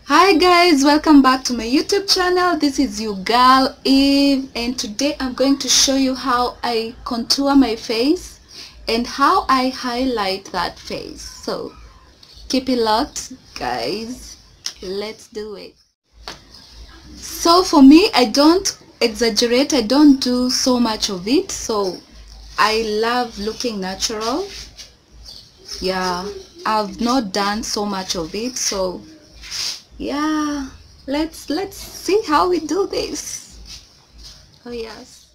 Hi guys, welcome back to my YouTube channel. This is your girl Eve, and today I'm going to show you how I contour my face and how I highlight that face. So keep it locked guys, let's do it. So for me, I don't exaggerate, I don't do so much of it. So I love looking natural. Yeah, I've not done so much of it, so yeah, let's see how we do this. Oh yes.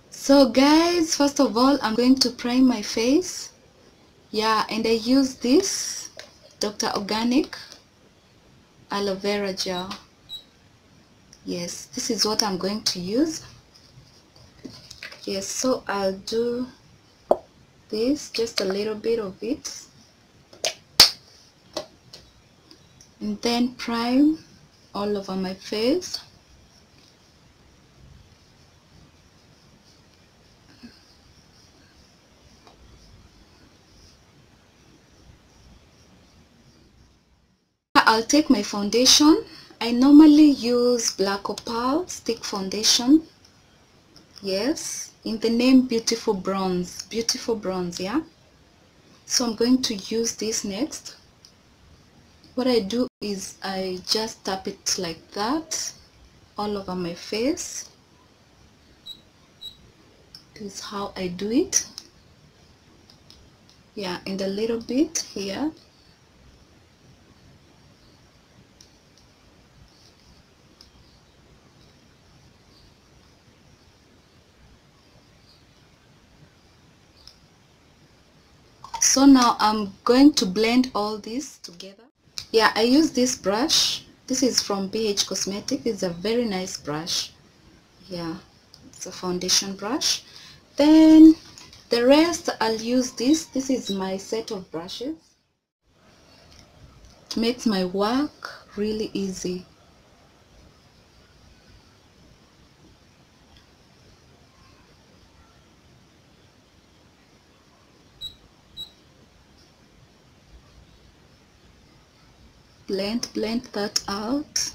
So guys, first of all, I'm going to prime my face. Yeah, and I use this Dr. Organic aloe vera gel. Yes, this is what I'm going to use. Yes, so I'll do this, just a little bit of it, and then prime all over my face. I'll take my foundation. I normally use black opal stick foundation. Yes, in the name beautiful bronze, yeah. So I'm going to use this next. What I do is I just tap it like that all over my face. This is how I do it. Yeah, and a little bit here. So now I'm going to blend all this together. Yeah, I use this brush. This is from BH Cosmetics. It's a very nice brush. Yeah, it's a foundation brush. Then the rest I'll use this. This is my set of brushes. It makes my work really easy. Blend that out.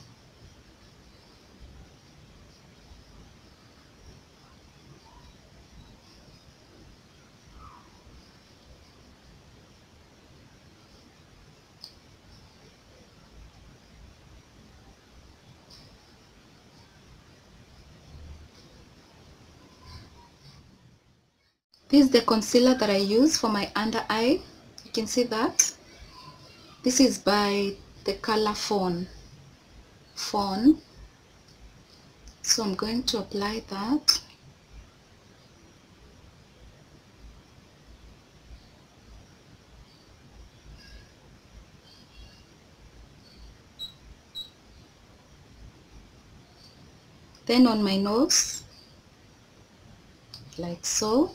This is the concealer that I use for my under eye. You can see that. This is by the color fawn. So I'm going to apply that. Then on my nose, like so.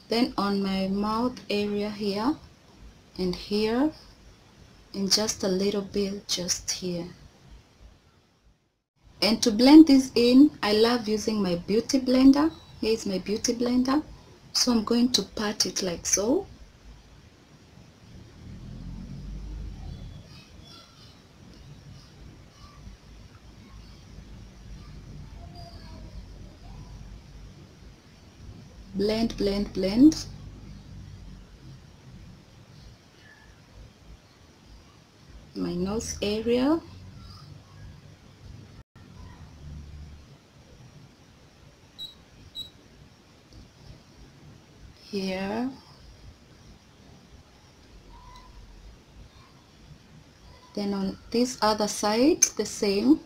Then on my mouth area here and here, and just a little bit just here. And to blend this in, I love using my beauty blender. Here is my beauty blender. So I'm going to pat it like so. Blend, blend, blend. My nose area. Here. Then on this other side, the same.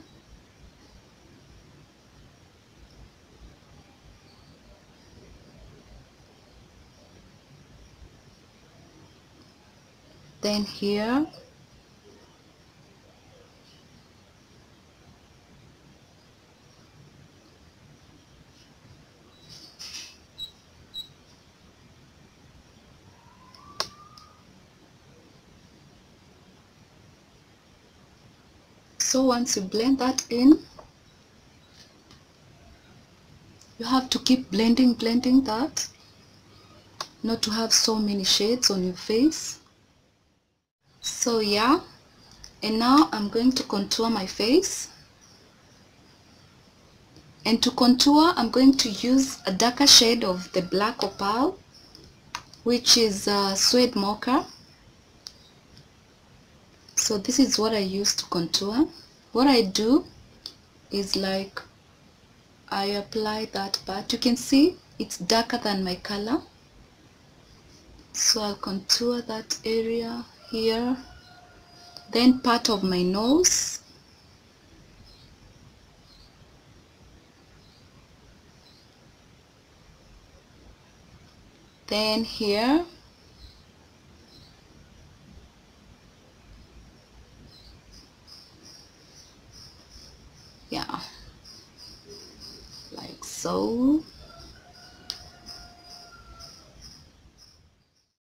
Then here. So once you blend that in, you have to keep blending that, not to have so many shades on your face. So yeah, And now I'm going to contour my face. And to contour, I'm going to use a darker shade of the black opal, which is suede mocha. So this is what I use to contour. What I do is like I apply that part. You can see it's darker than my color. So I'll contour that area here. Then part of my nose. Then here. Yeah, like so.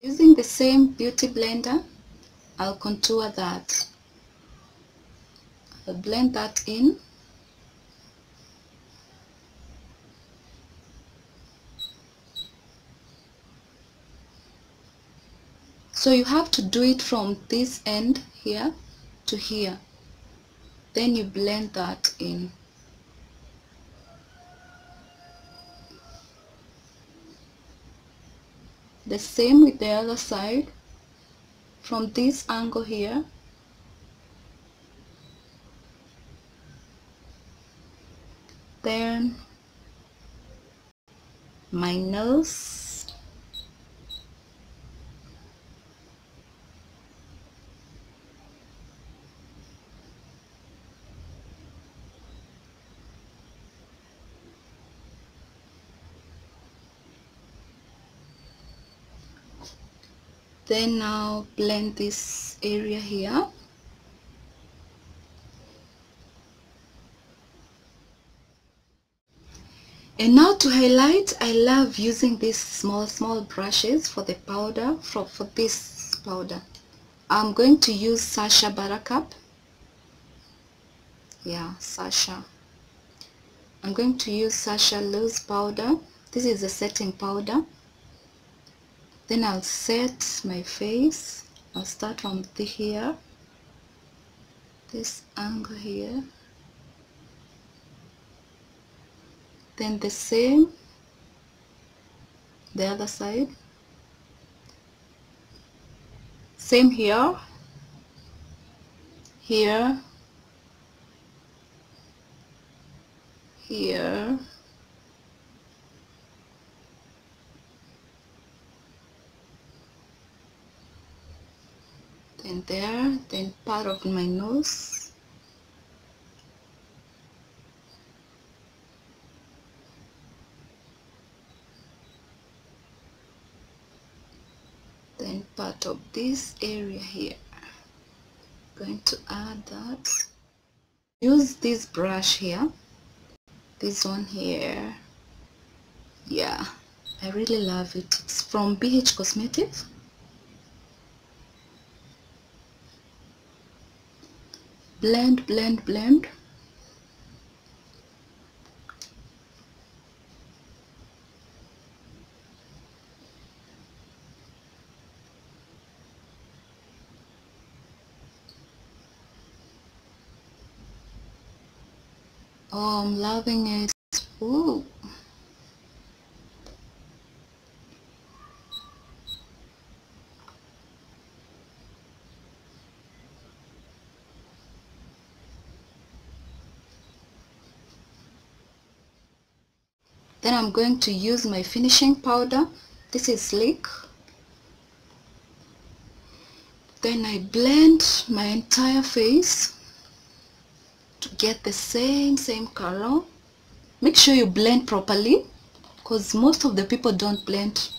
Using the same beauty blender, I'll contour that. I'll blend that in. So you have to do it from this end here to here. Then you blend that in. The same with the other side. From this angle here. Then my nose. Then now blend this area here. And now to highlight, I love using these small brushes for the powder, for this powder. I'm going to use Sacha Buttercup. Yeah, Sacha. I'm going to use Sacha loose powder. This is a setting powder. Then I'll set my face. I'll start from here, this angle here. Then the same, the other side. Same here, here, here. Then there, then part of my nose. Then part of this area here. Going to add that. Use this brush here. This one here. Yeah, I really love it. It's from BH Cosmetics. Blend, blend, blend. Oh, I'm loving it. Ooh. Then I'm going to use my finishing powder. This is Sleek. Then I blend my entire face to get the same color. Make sure you blend properly, because most of the people don't blend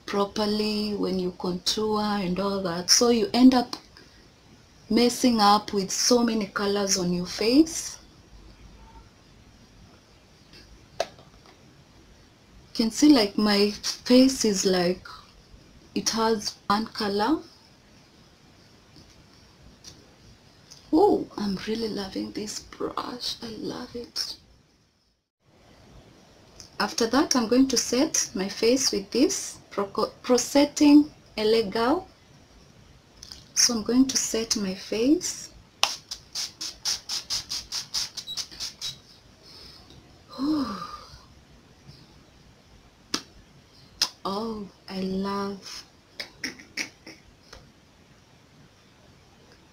properly when you contour and all that. So you end up messing up with so many colors on your face. You can see like my face is like it has one color. Oh, I'm really loving this brush. I love it. After that, I'm going to set my face with this Pro Setting Elegant. So I'm going to set my face. Oh, I love.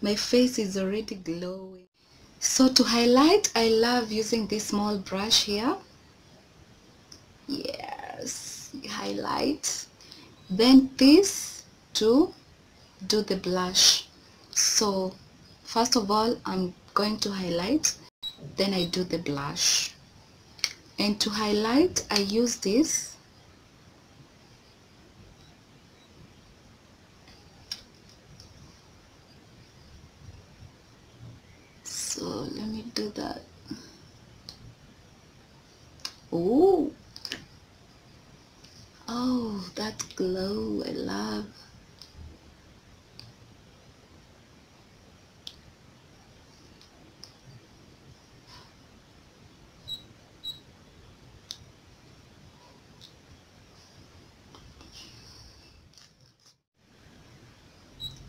My face is already glowing. So to highlight, I love using this small brush here. Yes, highlight. Then this to do the blush. So first of all, I'm going to highlight, then I do the blush. And to highlight, I use this. So let me do that. Oh, oh, that glow, I love.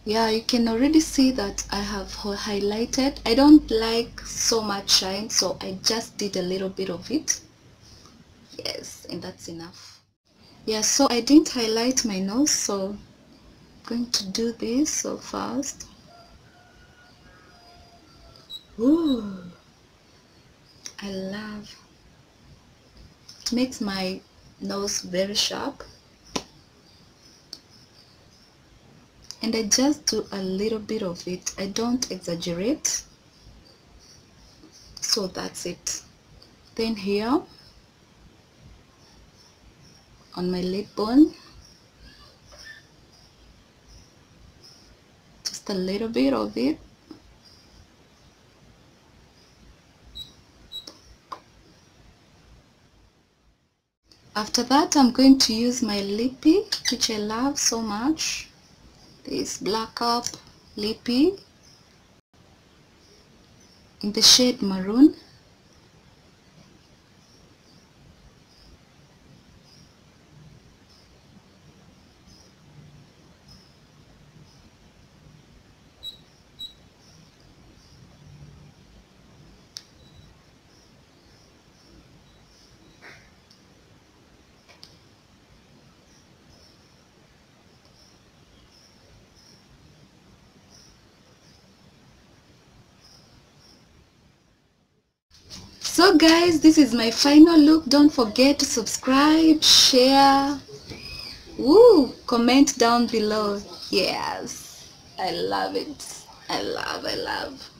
Yeah, you can already see that I have highlighted. I don't like so much shine, so I just did a little bit of it. Yes, and that's enough. Yeah, so I didn't highlight my nose, so I'm going to do this so fast. Ooh, I love. It makes my nose very sharp. And I just do a little bit of it. I don't exaggerate. So that's it. Then here on my lip bone, just a little bit of it. After that, I'm going to use my lippy, which I love so much. This Black Up lippy in the shade maroon. So guys, this is my final look. Don't forget to subscribe, share, comment down below. Yes, I love it. I love.